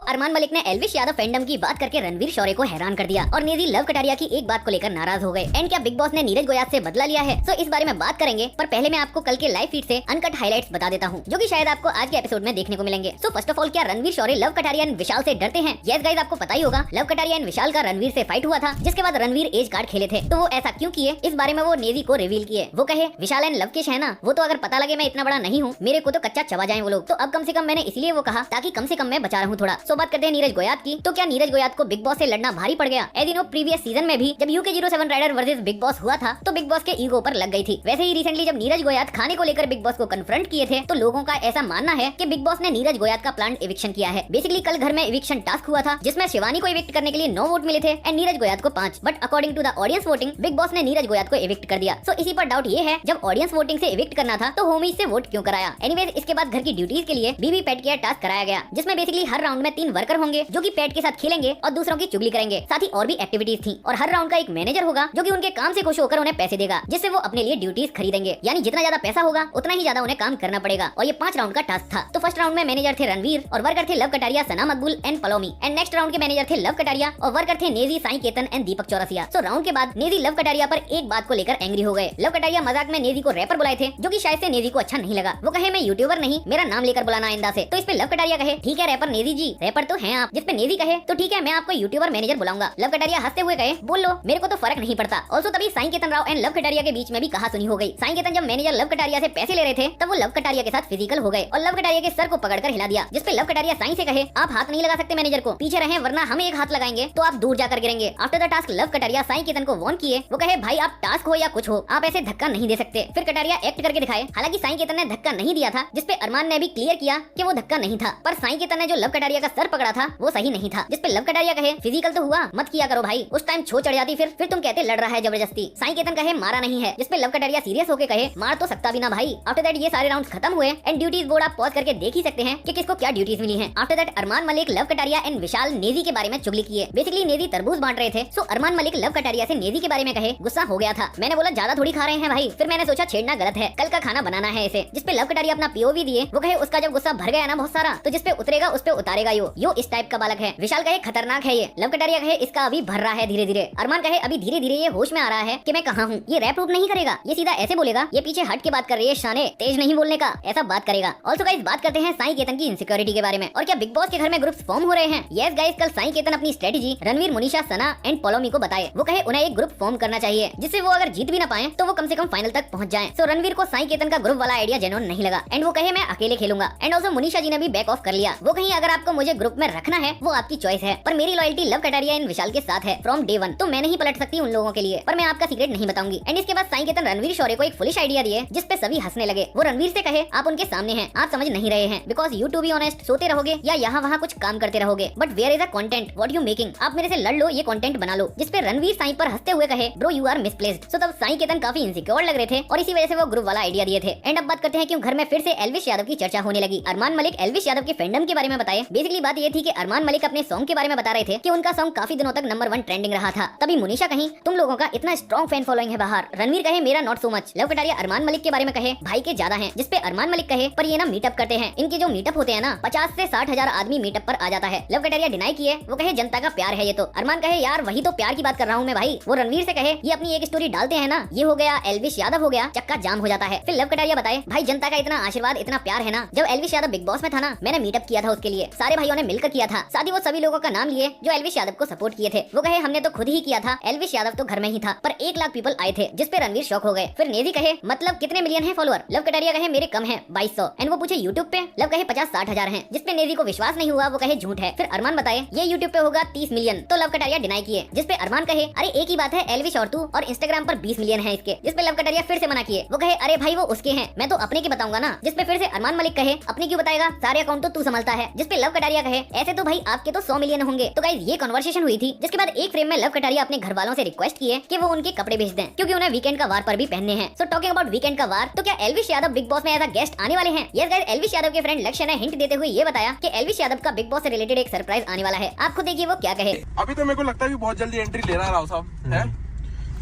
अरमान मलिक ने एल्विश यादव फैंडम की बात करके रणवीर शौर्य को हैरान कर दिया और नेजी लव कटारिया की एक बात को लेकर नाराज हो गए। एंड क्या बिग बॉस ने नीरज गोयात से बदला लिया है? तो इस बारे में बात करेंगे, पर पहले मैं आपको कल के लाइव फीड से अनकट हाइलाइट्स बता देता हूँ, जो कि शायद आपको आज के एपिसोड में देखने को मिलेंगे। सो फर्स्ट ऑफ ऑल, क्या रणवीर शौर्य लव कटारिया एंड विशाल से डरते हैं? यस गाइस, आपको पता ही होगा लव कटारिया एंड विशाल का रणवीर से फाइट हुआ था, जिसके बाद रणवीर एज कार्ड खेले थे। तो वो ऐसा क्यों किए, इस बारे में वो नेजी को रिवील किए। वो कहे विशाल एंड लवकेश है ना, वो तो अगर पता लगे मैं इतना बड़ा नहीं हूँ, मेरे को तो कच्चा चबा जाए वो लोग। तो अब कम से कम मैंने इसलिए वो कहा ताकि कम से कम मैं बचा रहूं थोड़ा। सो बात करते हैं नीरज गोयात की। तो क्या नीरज गोयात को बिग बॉस से लड़ना भारी पड़ गया? As you know, previous season में भी जब UK07 rider versus big boss हुआ था, तो बिग बॉस के ईगो पर लग गई थी। वैसे ही रिसेंटली जब नीरज गोयात खाने को लेकर बिग बॉस को कन्फ्रंट किए थे, तो लोगों का ऐसा मानना है कि बिग बॉस ने नीरज गोयात का प्लान एविक्शन किया है। बेसिकली कल घर में एविक्शन टास्क हुआ था, जिसमें शिवानी को एविक्ट करने के लिए 9 वोट मिले थे एंड नीरज गोयात को 5। But according to the audience voting, Bigg Boss ने नीरज गोयात को एविक्ट कर दिया। सो इसी पर डाउट ये है, जब ऑडियंस वोटिंग से एविक्ट करना था तो होमीज से वोट क्यों कराया? एनीवेज, इसके बाद घर की ड्यूटीज के लिए बीबी पेट केयर टास्क कराया गया, जिसमें बेसिकली हर राउंड में 3 वर्कर होंगे जो कि पेट के साथ खेलेंगे और दूसरों की चुगली करेंगे। साथ ही और भी एक्टिविटीज थी और हर राउंड का एक मैनेजर होगा जो कि उनके काम से खुश होकर उन्हें पैसे देगा, जिससे वो अपने लिए ड्यूटीज खरीदेंगे। यानी जितना ज्यादा पैसा होगा उतना ही ज्यादा उन्हें काम करना पड़ेगा। और ये 5 राउंड का टास्क था। तो फर्स्ट राउंड में मैनेजर थे रणवीर और वर्कर थे love Kataria, Sana Maqbool and पलोमी। And next round के मैनेजर थे लव कटारिया और वर्कर थे Naezy, Sai Ketan and Deepak Chaurasia. So round के बाद नेजी लव कटारिया पर एक बात को लेकर एंग्री हो गए। लव कटारिया मजाक में नेजी को रैपर बुलाए थे, जो कि शायद से नेजी को अच्छा नहीं लगा। वो कहे मैं यूट्यूबर नहीं, मेरा नाम लेकर बुलाना आइंदा से। तो इस पे लव कटारिया कहे ठीक है रैपर नेजी जी, रैपर तो हैं आप। जिस पे नेजी कहे तो ठीक है, मैं आपको यूट्यूबर मैनेजर बुलाऊंगा। लव कटारिया हंसते हुए कहे बोल लो, मेरे को तो फर्क नहीं पड़ता। ऑल्सो तभी साई केतन राव एंड लव कटारिया के बीच में भी कहा सुनी हो गई। साई केतन जब मैनेजर लव कटारिया से पैसे ले रहे थे, तब वो लव कटारिया के साथ फिजिकल हो गए और लव कटारिया के सर को पकड़कर हिला दिया, जिस पे लव कटारिया साई से कहे आप हाथ नहीं लगा सकते मैनेजर को, पीछे रहे वरना हम एक हाथ लगाएंगे तो आप दूर जाकर गिरेंगे। After the task love Kataria Sai Ketan को वार्न किए। वो कहे भाई आप टास्क हो या कुछ हो, आप ऐसे धक्का नहीं दे सकते। फिर कटारिया एक्ट करके दिखाए। हालांकि साई केतन ने धक्का नहीं दिया था, जिस पे अरमान ने भी क्लियर किया कि वो धक्का नहीं था, पर साई केतन ने जो लव कटारिया का सर पकड़ा था वो सही नहीं था। जिस पे लव कटारिया कहे फिजिकल तो हुआ, मत किया करो भाई, उस टाइम छो चढ़ जाती, फिर तुम कहते लड़ रहा है जबरदस्ती। साई केतन कहे मारा नहीं है, जिस पे लव कटारिया सीरियस होकर कहे मार तो सकता भी ना भाई। आफ्टर दैट ये सारे राउंड्स खत्म हुए एंड ड्यूटीज बोर्ड आप पॉज करके देख ही सकते हैं कि किसको क्या ड्यूटीज मिली हैं। After that Armaan Malik, Luv Kataria and Vishal Negi के बारे में चुगली किए। बेसिकली नेजी तरबूज बांट रहे थे, सो अरमान मलिक लव कटारिया से नेजी के बारे में कहे। गुस्सा हो गया था, मैंने बोला ज्यादा थोड़ी खा रहे हैं भाई। फिर मैंने सोचा छेड़ना गलत है, कल का खाना बनाना है इसे। जिस पे लव कटारिया अपना POV दिए। वो कहे उसका जब गुस्सा भर गया ना बहुत सारा, तो जिस पे उतरेगा उस पे उतारेगा यो इस टाइप का बालक है। विशाल कहे खतरनाक है ये। लव कटारिया कहे इसका अभी भर रहा है धीरे धीरे। अरमान कहे अभी धीरे धीरे ये होश में आ रहा है कि मैं कहाँ हूँ। ये रैप रूप नहीं करेगा, ये सीधा ऐसे बोलेगा, ये पीछे हट के बात कर रही है शाने, तेज नहीं बोलने का, ऐसा बात करेगा। ऑल्सो गाइस बात करते हैं साई केतन की इनसिक्योरिटी के बारे में। और क्या बिग बॉस के घर में ग्रुप्स फॉर्म हो रहे हैं? यस गाइस, कल साई केतन अपनी स्ट्रेटेजी रणवीर, मुनीषा, सना एंड पलोमी को बताए। वो कहे उन्हें एक ग्रुप फॉर्म करना चाहिए, जिससे वो अगर जीत भी ना पाए तो वो कम से कम फाइनल तक पहुंच जाएं। सो रणवीर को साई केतन का ग्रुप वाला आइडिया जेन्युइन नहीं लगा एंड वो कहे मैं अकेले खेलूंगा। एंड ऑल्सो मुनीषा जी ने भी बैक ऑफ कर लिया। वो कहीं अगर आपको मुझे ग्रुप में रखना है वो आपकी चॉइस है, पर मेरी लॉयल्टी लव कटारिया एंड विशाल के साथ है फ्रॉम डे 1, तो मैं नहीं पलट सकती उन लोगों के लिए, पर मैं आपका सीक्रेट नहीं बताऊंगी। एंड इसके बाद साई केतन रणवीर शौर्य को एक फुलिश आइडिया दिए, जिस पे सभी हंसने लगे। वो रणवीर से कहे आप उनके सामने हैं, आप समझ नहीं रहे हैं, because you to be honest सोते रहोगे या यहाँ वहाँ कुछ काम करते रहोगे, but where is a content what you making, आप मेरे से लड़ लो, ये कंटेंट बना लो। जिस पे रणवीर साई पर हंसते हुए कहे ब्रो यू आर मिसप्लेस्ड। सो तब साई केतन काफी इनसिक्योर लग रहे थे और इसी वजह से वो ग्रुप वाला आइडिया दिए थे। एंड अब बात करते हैं क्यों घर में फिर से एल्विश यादव की चर्चा होने लगी। अरमान मलिक एल्विश यादव के फैंडम के बारे में बताए। बेसिकली बात ये थी कि अरमान मलिक अपने सॉन्ग के बारे में बता रहे थे कि उनका सॉन्ग काफी दिनों तक नंबर 1 ट्रेंडिंग रहा था। तभी मुनीषा कहीं तुम लोगों का इतना स्ट्रॉन्ग फैन फॉलोइंग है बाहर। रणवीर कहे मेरा not so much. Luv Kataria Armaan Malik के बारे में कहे भाई के ज्यादा हैं। जिस पे अरमान मलिक कहे पर ये ना मीटअप करते हैं, इनके जो मीटअप होते हैं ना 50 से 60 हजार आदमी मीटअप पर आ जाता है। लव कटारिया डिनाई किए। वो कहे जनता का प्यार है ये तो। अरमान कहे यार वही तो प्यार की बात कर रहा हूँ मैं भाई। वो रणवीर से कहे ये अपनी एक स्टोरी डालते हैं ना, ये हो गया एल्विश यादव हो गया, चक्का जाम हो जाता है। फिर लव कटारिया बताए भाई जनता का इतना आशीर्वाद इतना प्यार है ना, जब एल्विश यादव बिग बॉस में था ना मैंने मीटअप किया था उसके लिए, सारे भाइयों ने मिलकर किया था। साथ ही वो सभी लोगों का नाम लिए जो एल्विश यादव को सपोर्ट किए थे। वो कहे हमने तो खुद ही किया था, एल्विश यादव तो घर में ही था, पर 1 लाख पीपल आए थे। जिस पे रणवीर शॉक हो गए। फिर नेजी कहे मतलब कितने मिलियन है फॉलोअर? लव कटारिया कहे मेरे कम है 2200। एंड वो पूछे यूट्यूब पे? लव कहे 50-60 हजार है। जिस पे नेजी को विश्वास नहीं हुआ, वो कहे झूठ है। फिर अरमान बताए ये यूट्यूब पे होगा 30 मिलियन। तो लव कटारिया डिनाई किए। जिस पे अरमान कहे अरे एक ही बात है एल्विश और तू, और इंस्टाग्राम पर 20 मिलियन है इसके। जिस पे लव कटारिया फिर से मना किए। वो कहे अरे भाई वो उसके हैं, मैं तो अपने की बताऊंगा ना। जिस पे फिर से अरमान मलिक कहे अपने क्यों बताएगा, सारे अकाउंट तो तू संभालता है। जिस पे लव कटारिया कहे ऐसे तो भाई आपके तो 100 मिलियन होंगे। तो गाइस ये कन्वर्सेशन हुई थी, जिसके बाद एक फ्रेम में लव कटारिया अपने घर वालों से रिक्वेस्ट किए कि वो उनके कपड़े भेज दें, क्योंकि उन्हें वीकेंड का वार पर भी पहनने हैं। सो टॉकिंग अबाउट वीकेंड का वार, तो क्या एल्विश यादव बिग बॉस में एज अ गेस्ट आने वाले हैं? यस गाइस, एल्विश यादव के फ्रेंड लक्ष्य ने हिंट देते हुए ये बताया कि एल्विश यादव का बिग बॉस से रिलेटेड एक सरप्राइज आने वाला है। आप खुद देखिए वो क्या कहे। अभी तो मेरे को लगता है कि बहुत जल्दी एंट्री ले रहा है राव साहब है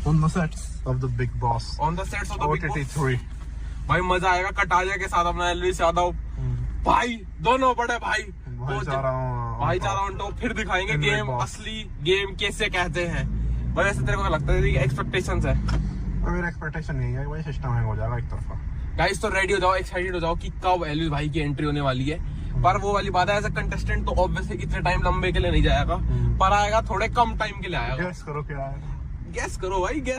on the sets of the Big Boss on the sets of the big boss. OTT3 भाई मजा आएगा कटारिया के साथ अपना एल्विश यादव भाई, दोनों बड़े भाई जा रहा हूँ भाईचारा ऑन टॉप, फिर दिखाएंगे In Big गेम Boss. असली गेम कैसे कहते हैं। भाई ऐसे तेरे को लगता है कि एक्सपेक्टेशंस है? तो मेरा एक्सपेक्टेशन नहीं है भाई, सिस्टम हैंग हो जाएगा एक तरफा। गाइस तो रेडी हो जाओ, एक्साइटेड हो जाओ कि कब एलविस भाई की एंट्री होने वाली है। पर वो वाली बात है, एज अ कंटेस्टेंट तो ऑब्वियसली इतने टाइम लंबे के लिए नहीं जाएगा, पर आएगा थोड़े कम टाइम के लिए आएगा। गेस करो क्या है। गेस करो भाई, गेस